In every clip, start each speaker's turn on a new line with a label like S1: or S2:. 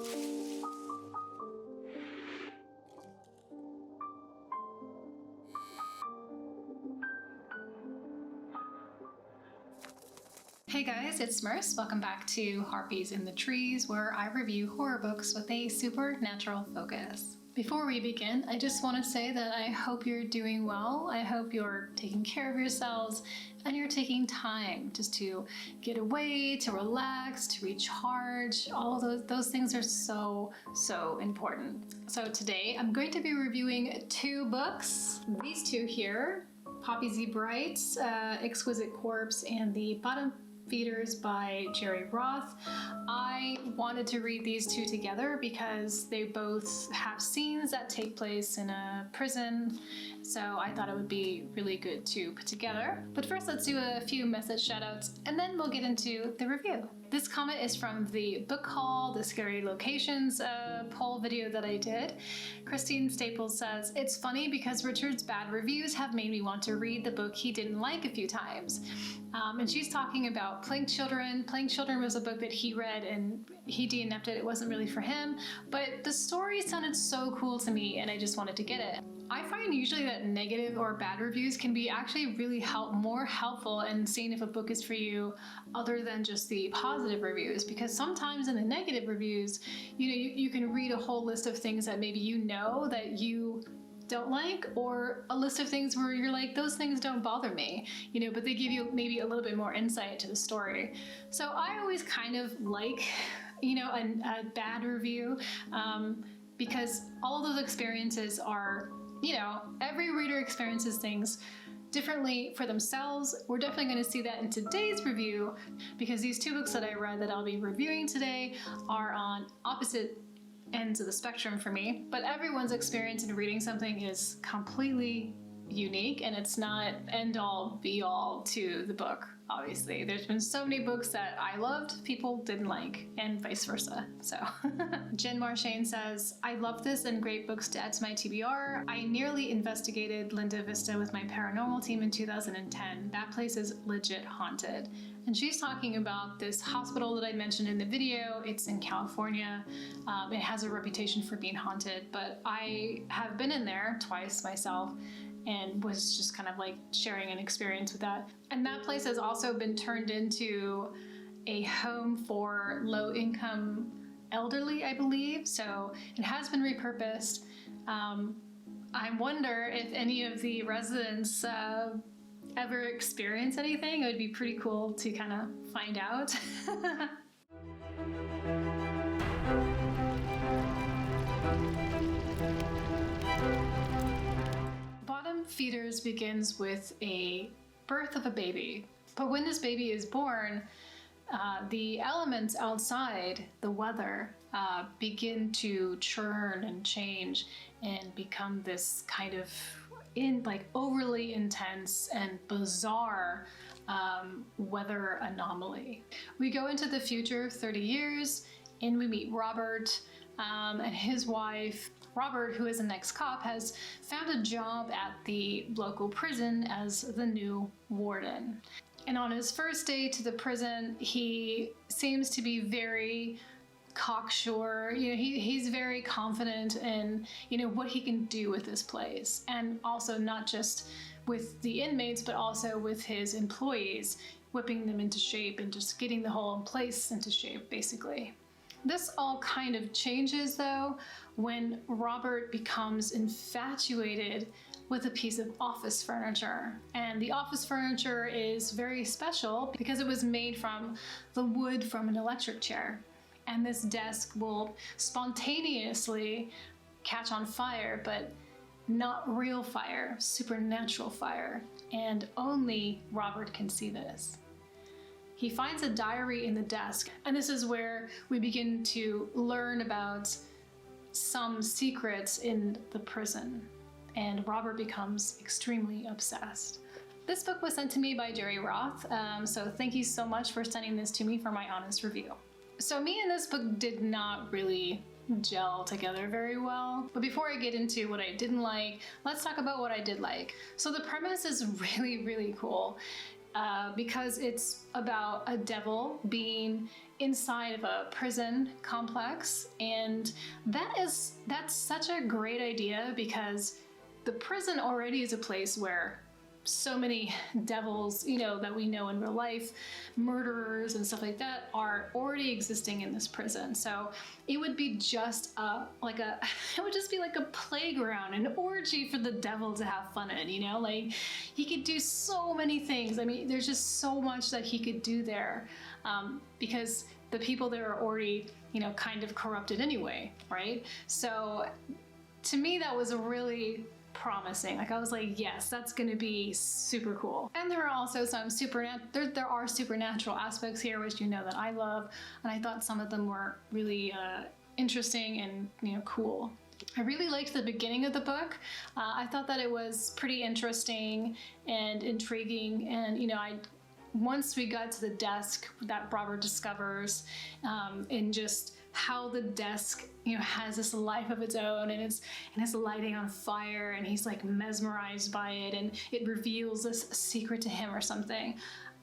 S1: Hey guys, it's Merce. Welcome back to Harpies in the Trees, where I review horror books with a supernatural focus. Before we begin, I just want to say that I hope you're doing well. I hope you're taking care of yourselves and you're taking time just to get away, to relax, to recharge. All of those things are so important. So today I'm going to be reviewing two books. These two here, Poppy Z. Bright's Exquisite Corpse and the Bottom Feeders by Jerry Roth. I wanted to read these two together because they both have scenes that take place in a prison, so I thought it would be really good to put together. But first, let's do a few message shoutouts and then we'll get into the review. This comment is from the book haul, the scary locations poll video that I did. Christine Staples says, "It's funny because Richard's bad reviews have made me want to read the book he didn't like a few times." And she's talking about Playing Children. Playing Children was a book that he read and he DNF'd it. It wasn't really for him, but the story sounded so cool to me and I just wanted to get it. I find usually that negative or bad reviews can be actually really more helpful in seeing if a book is for you other than just the positive reviews, because sometimes in the negative reviews, you can read a whole list of things that maybe you know that you don't like, or a list of things where you're like, those things don't bother me, but they give you maybe a little bit more insight to the story. So I always kind of like, a bad review, because all of those experiences are, every reader experiences things differently for themselves. We're definitely going to see that in today's review, because these two books that I read that I'll be reviewing today are on opposite ends of the spectrum for me, but everyone's experience in reading something is completely unique and it's not end all be all to the book. Obviously, there's been so many books that I loved, people didn't like, and vice versa. So Jen Marchane says, "I love this and great books to add to my TBR. I nearly investigated Linda Vista with my paranormal team in 2010. That place is legit haunted." And she's talking about this hospital that I mentioned in the video. It's in California. It has a reputation for being haunted, but I have been in there twice myself and was just kind of like sharing an experience with that. And that place has also been turned into a home for low-income elderly, I believe. So it has been repurposed. I wonder if any of the residents ever experience anything. It would be pretty cool to kind of find out. Bottom Feeders begins with a birth of a baby. But when this baby is born, the elements outside, the weather, begin to churn and change and become this kind of overly intense and bizarre weather anomaly. We go into the future 30 years and we meet Robert and his wife. Robert, who is an ex-cop, has found a job at the local prison as the new warden. And on his first day to the prison, he seems to be very cocksure. He's very confident in what he can do with this place, and also not just with the inmates but also with his employees, whipping them into shape and just getting the whole place into shape, basically. This all kind of changes though when Robert becomes infatuated with a piece of office furniture. And the office furniture is very special because it was made from the wood from an electric chair. And this desk will spontaneously catch on fire, but not real fire, supernatural fire. And only Robert can see this. He finds a diary in the desk, and this is where we begin to learn about some secrets in the prison. And Robert becomes extremely obsessed. This book was sent to me by Jerry Roth, so thank you so much for sending this to me for my honest review. So me and this book did not really gel together very well. But before I get into what I didn't like, let's talk about what I did like. So the premise is really, really cool because it's about a devil being inside of a prison complex, and that's such a great idea because the prison already is a place where so many devils, you know, that we know in real life, murderers and stuff like that, are already existing in this prison. So it would be just it would just be like a playground, an orgy for the devil to have fun in, you know? Like, he could do so many things. I mean, there's just so much that he could do there, because the people there are already, you know, kind of corrupted anyway, right? So to me, that was a really promising. Like, I was like, yes, that's gonna be super cool. And there are also some there are supernatural aspects here, which you know that I love, and I thought some of them were really interesting and, you know, cool. I really liked the beginning of the book. I thought that it was pretty interesting and intriguing, and, you know, once we got to the desk that Robert discovers, and just how the desk, you know, has this life of its own, and it's lighting on fire, and he's like mesmerized by it, and it reveals this secret to him or something.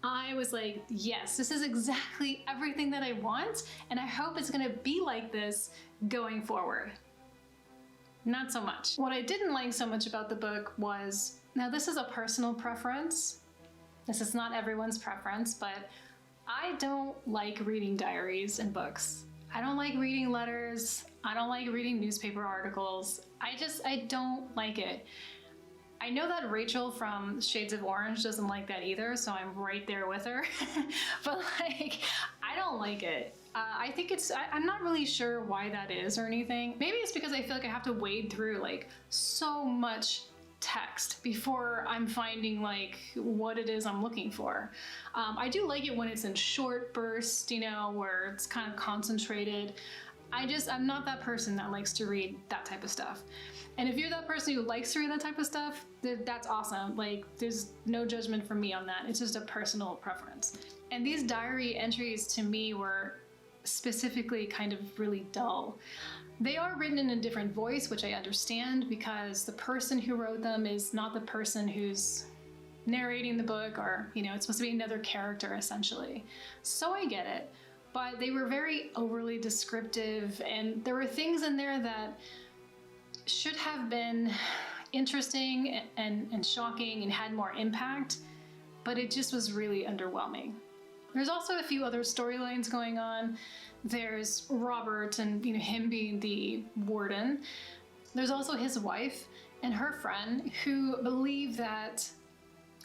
S1: I was like, yes, this is exactly everything that I want, and I hope it's gonna be like this going forward. Not so much. What I didn't like so much about the book was, now this is a personal preference, this is not everyone's preference, but I don't like reading diaries and books. I don't like reading letters. I don't like reading newspaper articles. I don't like it. I know that Rachel from Shades of Orange doesn't like that either, so I'm right there with her. But like, I don't like it. I think I'm not really sure why that is or anything. Maybe it's because I feel like I have to wade through like so much text before I'm finding like what it is I'm looking for. I do like it when it's in short bursts, you know, where it's kind of concentrated. I'm not that person that likes to read that type of stuff. And if you're that person who likes to read that type of stuff, that's awesome. Like, there's no judgment from me on that. It's just a personal preference. And these diary entries to me were specifically kind of really dull. They are written in a different voice, which I understand, because the person who wrote them is not the person who's narrating the book, or, you know, it's supposed to be another character essentially. So I get it, but they were very overly descriptive, and there were things in there that should have been interesting and shocking and had more impact, but it just was really underwhelming. There's also a few other storylines going on. There's Robert and, you know, him being the warden. There's also his wife and her friend who believe that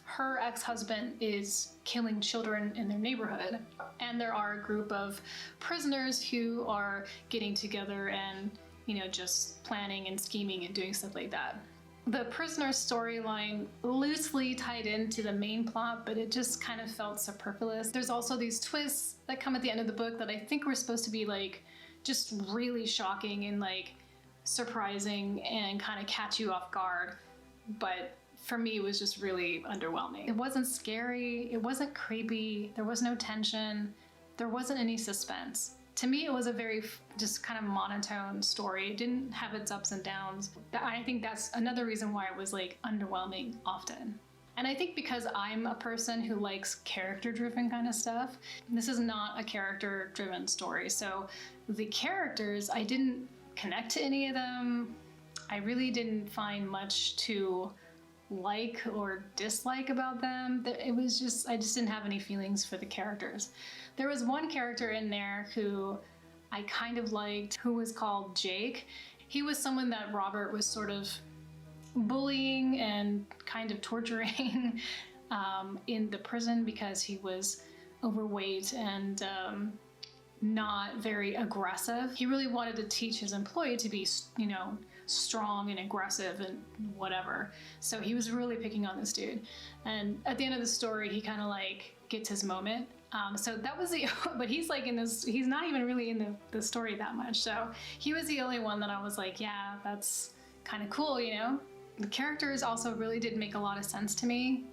S1: her ex-husband is killing children in their neighborhood. And there are a group of prisoners who are getting together and, you know, just planning and scheming and doing stuff like that. The prisoner storyline loosely tied into the main plot, but it just kind of felt superfluous. There's also these twists that come at the end of the book that I think were supposed to be like just really shocking and like surprising and kind of catch you off guard. But for me, it was just really underwhelming. It wasn't scary, it wasn't creepy, there was no tension, there wasn't any suspense. To me, it was a very just kind of monotone story. It didn't have its ups and downs. I think that's another reason why it was like underwhelming often. And I think because I'm a person who likes character-driven kind of stuff, this is not a character-driven story. So the characters, I didn't connect to any of them. I really didn't find much to like or dislike about them. It was just, I just didn't have any feelings for the characters. There was one character in there who I kind of liked, who was called Jake. He was someone that Robert was sort of bullying and kind of torturing in the prison because he was overweight and not very aggressive. He really wanted to teach his employee to be, you know, strong and aggressive and whatever. So he was really picking on this dude. And at the end of the story, he kind of like gets his moment. So that was the, but he's like in this, he's not even really in the story that much. So he was the only one that I was like, yeah, that's kind of cool, you know? The characters also really didn't make a lot of sense to me.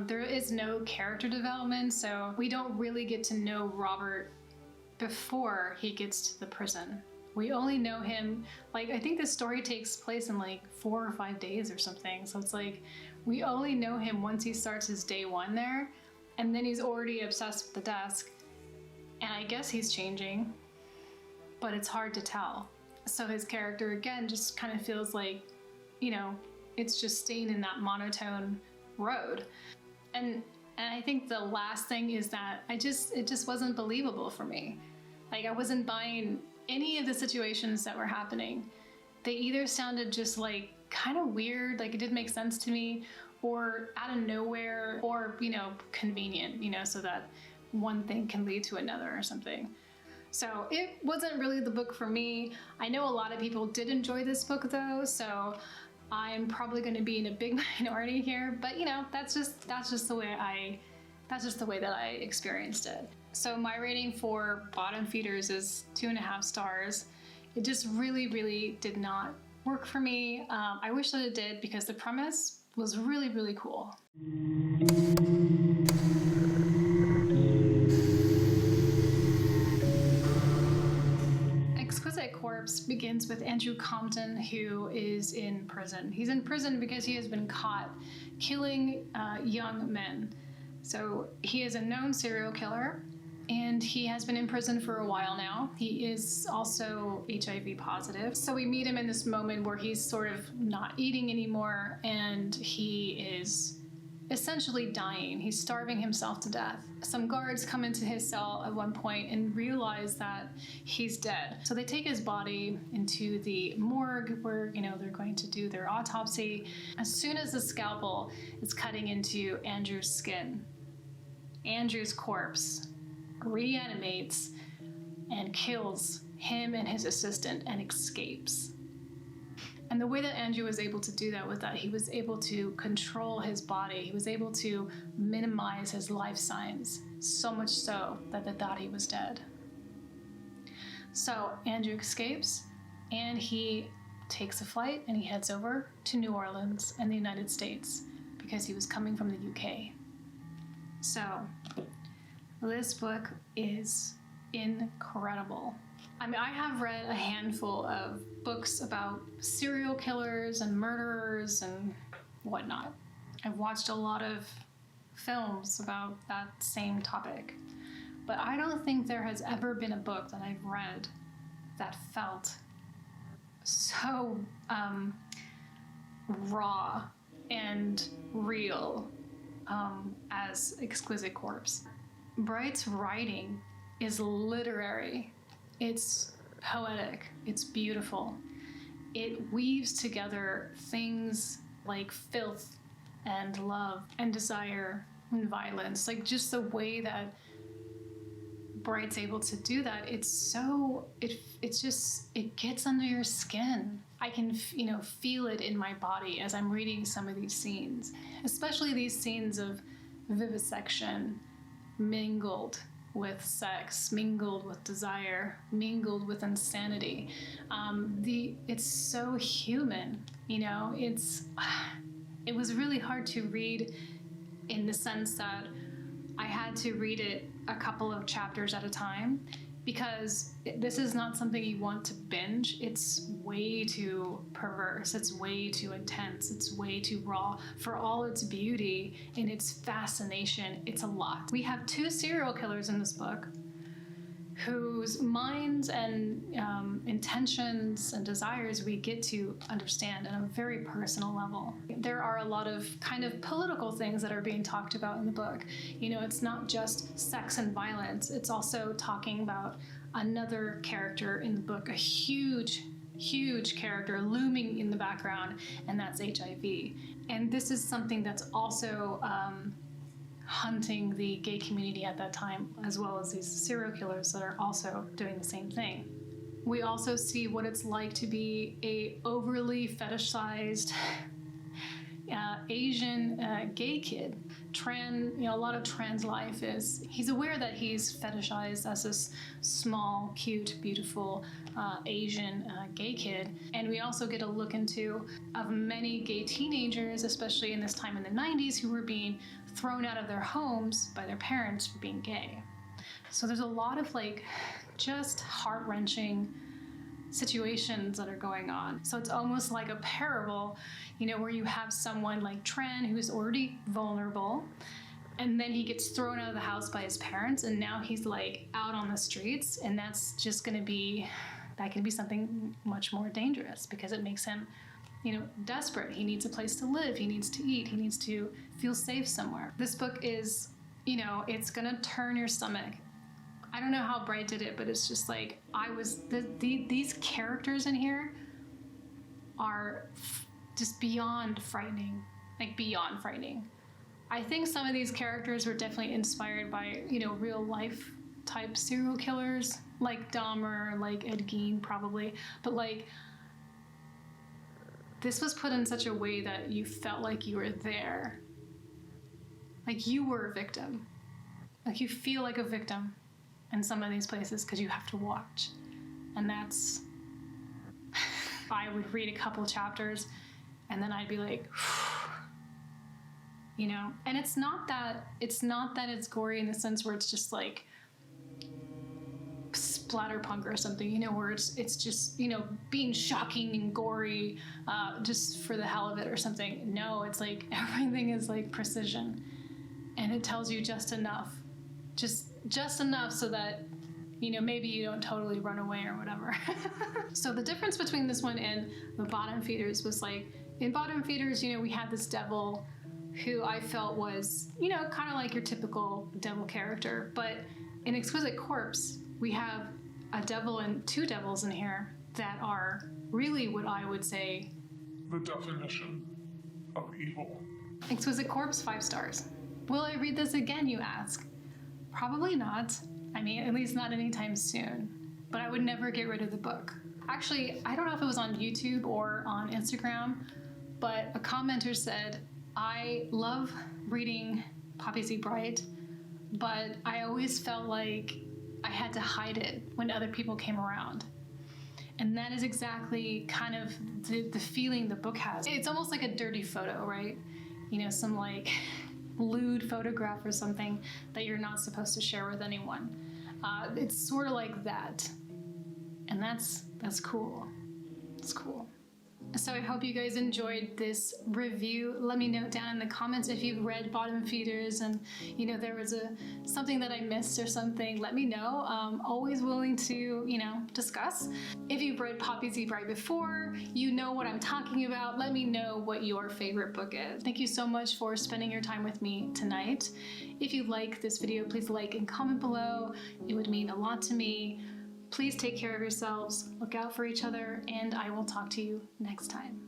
S1: There is no character development, so we don't really get to know Robert before he gets to the prison. We only know him, like, I think this story takes place in like 4 or 5 days or something. So it's like, we only know him once he starts his day one there, and then he's already obsessed with the desk. And I guess he's changing, but it's hard to tell. So his character, again, just kind of feels like, you know, it's just staying in that monotone road. And I think the last thing is that it just wasn't believable for me. Like, I wasn't buying any of the situations that were happening. They either sounded just like kind of weird, like it didn't make sense to me, or out of nowhere, or, you know, convenient, you know, so that one thing can lead to another or something. So it wasn't really the book for me. I know a lot of people did enjoy this book though, so I'm probably going to be in a big minority here, but you know, that's just the way that I experienced it. So my rating for Bottom Feeders is 2.5 stars. It just really did not work for me. I wish that it did, because the premise was really cool. Exquisite Corpse begins with Andrew Compton, who is in prison. He's in prison because he has been caught killing young men. So he is a known serial killer, and he has been in prison for a while now. He is also HIV positive. So we meet him in this moment where he's sort of not eating anymore, and he is essentially dying. He's starving himself to death. Some guards come into his cell at one point and realize that he's dead. So they take his body into the morgue where, you know, they're going to do their autopsy. As soon as the scalpel is cutting into Andrew's skin, Andrew's corpse reanimates and kills him and his assistant and escapes. And the way that Andrew was able to do that was that he was able to control his body. He was able to minimize his life signs, so much so that they thought he was dead. So Andrew escapes, and he takes a flight and he heads over to New Orleans and the United States because he was coming from the UK. So this book is incredible. I mean, I have read a handful of books about serial killers and murderers and whatnot. I've watched a lot of films about that same topic, but I don't think there has ever been a book that I've read that felt so raw and real as Exquisite Corpse. Bright's writing is literary. It's poetic, it's beautiful. It weaves together things like filth and love and desire and violence. Like, just the way that Bright's able to do that, it gets under your skin. I can, you know, feel it in my body as I'm reading some of these scenes, especially these scenes of vivisection mingled with sex, mingled with desire, mingled with insanity. It's so human, you know. It was really hard to read, in the sense that I had to read it a couple of chapters at a time, because this is not something you want to binge. It's way too perverse, it's way too intense, it's way too raw. For all its beauty and its fascination, it's a lot. We have 2 serial killers in this book whose minds and intentions and desires we get to understand on a very personal level. There are a lot of kind of political things that are being talked about in the book. You know, it's not just sex and violence, it's also talking about another character in the book, a huge character looming in the background, and that's HIV. And this is something that's also hunting the gay community at that time, as well as these serial killers that are also doing the same thing. We also see what it's like to be a overly fetishized Asian gay kid. A lot of trans life is, he's aware that he's fetishized as this small, cute, beautiful Asian gay kid. And we also get a look into of many gay teenagers, especially in this time in the 90s, who were being thrown out of their homes by their parents for being gay. So there's a lot of just heart-wrenching situations that are going on. So it's almost like a parable, where you have someone like Tran who's already vulnerable, And then he gets thrown out of the house by his parents, and now he's like out on the streets, and that's just gonna be, that can be something much more dangerous because it makes him, you know, desperate. He needs a place to live, he needs to eat, he needs to feel safe somewhere. This book is, you know, it's gonna turn your stomach. I don't know how Bright did it, but it's just like, these characters in here are just beyond frightening, like beyond frightening. I think some of these characters were definitely inspired by, you know, real life type serial killers, like Dahmer, like Ed Gein probably, but like, this was put in such a way that you felt like you were there. Like you were a victim. Like you feel like a victim in some of these places because you have to watch. And that's, I would read a couple chapters and then I'd be like, you know, and it's not that it's gory in the sense where it's just like splatterpunk or something, you know, where it's just, you know, being shocking and gory just for the hell of it or something. No, it's like everything is like precision, and it tells you just enough so that, you know, maybe you don't totally run away or whatever. So the difference between this one and the Bottom Feeders was like, in Bottom Feeders, you know, we had this devil who I felt was, you know, kind of like your typical devil character, but in Exquisite Corpse, we have a devil and two devils in here that are really what I would say
S2: the definition of evil.
S1: Exquisite Corpse, 5 stars. Will I read this again, you ask? Probably not. I mean, at least not anytime soon. But I would never get rid of the book. Actually, I don't know if it was on YouTube or on Instagram, but a commenter said, I love reading Poppy C. Bright, but I always felt like I had to hide it when other people came around. And that is exactly kind of the feeling the book has. It's almost like a dirty photo, right? You know, some like lewd photograph or something that you're not supposed to share with anyone. It's sort of like that. And that's cool. It's cool. So I hope you guys enjoyed this review. Let me know down in the comments if you've read Bottom Feeders and, you know, there was something that I missed or something. Let me know. Always willing to, you know, discuss. If you've read Poppy C. Bright before, you know what I'm talking about. Let me know what your favorite book is. Thank you so much for spending your time with me tonight. If you like this video, please like and comment below. It would mean a lot to me. Please take care of yourselves, look out for each other, and I will talk to you next time.